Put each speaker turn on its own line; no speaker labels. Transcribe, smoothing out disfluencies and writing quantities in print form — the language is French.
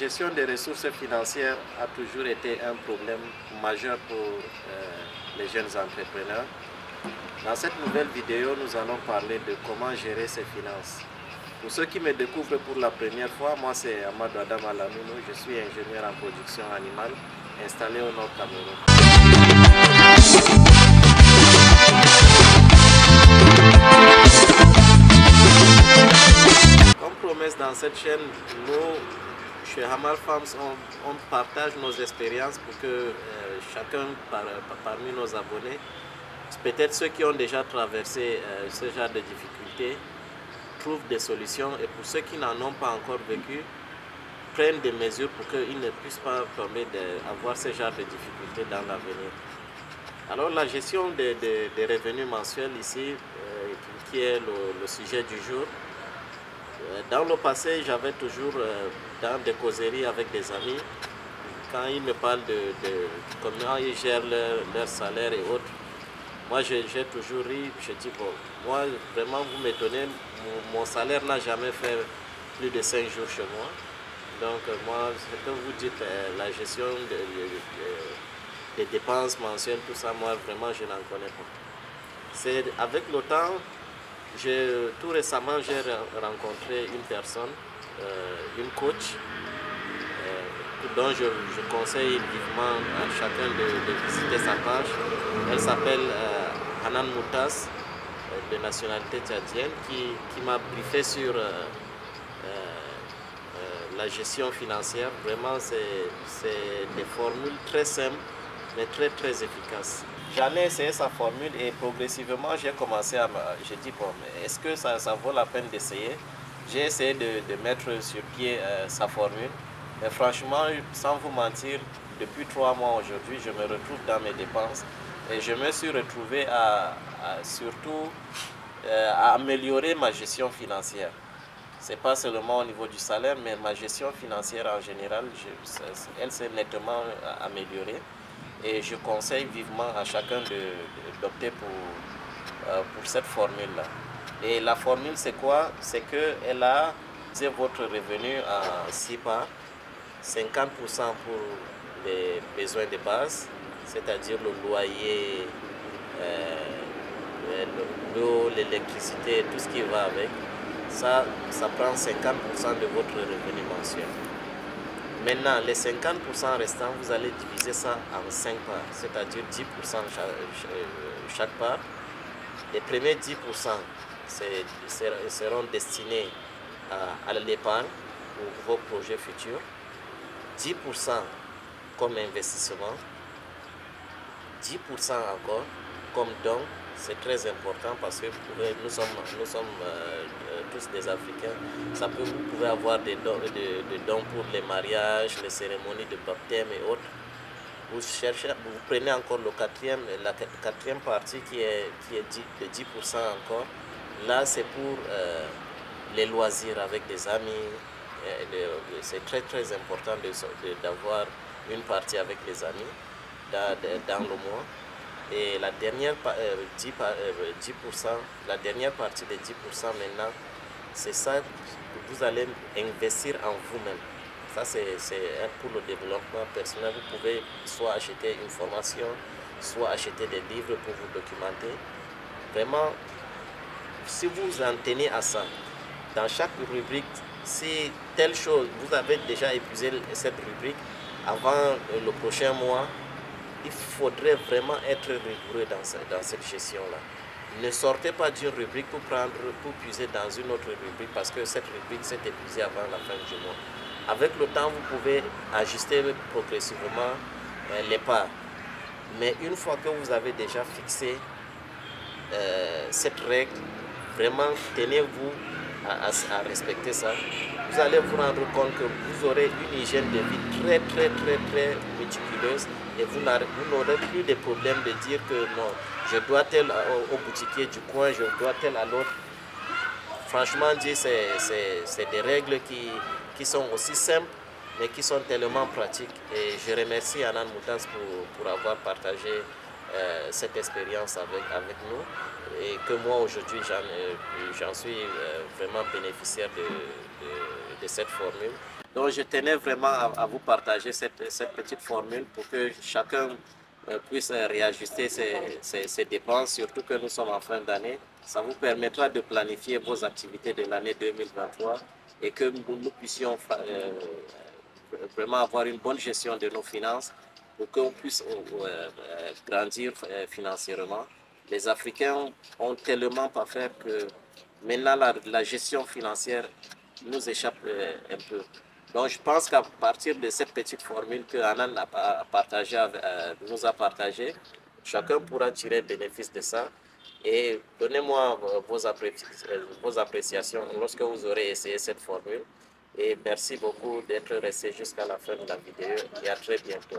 gestion des ressources financières a toujours été un problème majeur pour les jeunes entrepreneurs. Dans cette nouvelle vidéo, nous allons parler de comment gérer ses finances. Pour ceux qui me découvrent pour la première fois, moi c'est Amadou Adam Alamouno, je suis ingénieur en production animale installé au Nord Cameroun. Comme promesse dans cette chaîne, nous, chez Hamal Farms, on partage nos expériences pour que chacun parmi nos abonnés, peut-être ceux qui ont déjà traversé ce genre de difficultés, trouvent des solutions, et pour ceux qui n'en ont pas encore vécu, prennent des mesures pour qu'ils ne puissent pas tomber d'avoir ce genre de difficultés dans l'avenir. Alors la gestion des revenus mensuels ici, qui est le sujet du jour. Dans le passé, j'avais toujours dans des causeries avec des amis, quand ils me parlent de comment ils gèrent leur salaire et autres, moi j'ai toujours ri, je dis bon, moi vraiment vous m'étonnez, mon salaire n'a jamais fait plus de 5 jours chez moi. Donc moi, ce que vous dites, la gestion des dépenses mensuelles, tout ça, moi vraiment je n'en connais pas. C'est avec le temps, tout récemment j'ai rencontré une personne, une coach, dont je conseille vivement à chacun de visiter sa page. Elle s'appelle Hanan Moutas, de nationalité tchadienne, qui m'a briefé sur la gestion financière. Vraiment, c'est des formules très simples, mais très efficaces. J'en ai essayé sa formule et progressivement, j'ai commencé j'ai dit, bon, est-ce que ça vaut la peine d'essayer? J'ai essayé de mettre sur pied sa formule. Mais franchement, sans vous mentir, depuis 3 mois aujourd'hui, je me retrouve dans mes dépenses et je me suis retrouvé surtout à améliorer ma gestion financière. Ce n'est pas seulement au niveau du salaire, mais ma gestion financière en général, elle s'est nettement améliorée. Et je conseille vivement à chacun d'opter pour cette formule-là. Et la formule, c'est quoi? C'est qu'elle a votre revenu en 6 parts. 50% pour les besoins de base, c'est-à-dire le loyer, l'eau, l'électricité, tout ce qui va avec. Ça prend 50% de votre revenu mensuel. Maintenant, les 50% restants, vous allez diviser ça en 5 parts, c'est-à-dire 10% chaque part. Les premiers 10% seront destinés à l'épargne pour vos projets futurs. 10% comme investissement, 10% encore comme don. C'est très important parce que nous sommes tous des Africains. Vous pouvez avoir des dons pour les mariages, les cérémonies de baptême et autres. Vous prenez encore la quatrième partie qui est de 10% encore. Là, c'est pour les loisirs avec des amis. C'est très important d'avoir une partie avec les amis dans le mois. Et la dernière, 10%, la dernière partie des 10% maintenant, c'est ça que vous allez investir en vous-même. Ça, c'est pour le développement personnel. Vous pouvez soit acheter une formation, soit acheter des livres pour vous documenter. Vraiment, si vous en tenez à ça, dans chaque rubrique, si telle chose, vous avez déjà épuisé cette rubrique, avant le prochain mois, il faudrait vraiment être rigoureux dans cette gestion-là. Ne sortez pas d'une rubrique pour puiser dans une autre rubrique parce que cette rubrique s'est épuisée avant la fin du mois. Avec le temps, vous pouvez ajuster progressivement les parts. Mais une fois que vous avez déjà fixé cette règle, vraiment tenez-vous à respecter ça. Vous allez vous rendre compte que vous aurez une hygiène de vie très méticuleuse et vous n'aurez plus de problème de dire que non, je dois tel au boutiquier du coin, je dois tel à l'autre. Franchement dit, c'est des règles qui sont aussi simples mais qui sont tellement pratiques. Et je remercie Hanan Moutas pour avoir partagé cette expérience avec nous et que moi aujourd'hui j'en suis vraiment bénéficiaire de cette formule. Donc je tenais vraiment à vous partager cette petite formule pour que chacun puisse réajuster ses dépenses, surtout que nous sommes en fin d'année. Ça vous permettra de planifier vos activités de l'année 2023 et que nous puissions vraiment avoir une bonne gestion de nos finances pour qu'on puisse grandir financièrement. Les Africains ont tellement pas faire que maintenant la gestion financière nous échappe un peu. Donc je pense qu'à partir de cette petite formule que Anan nous a partagé, chacun pourra tirer bénéfice de ça. Et donnez-moi vos appréciations lorsque vous aurez essayé cette formule. Et merci beaucoup d'être resté jusqu'à la fin de la vidéo et à très bientôt.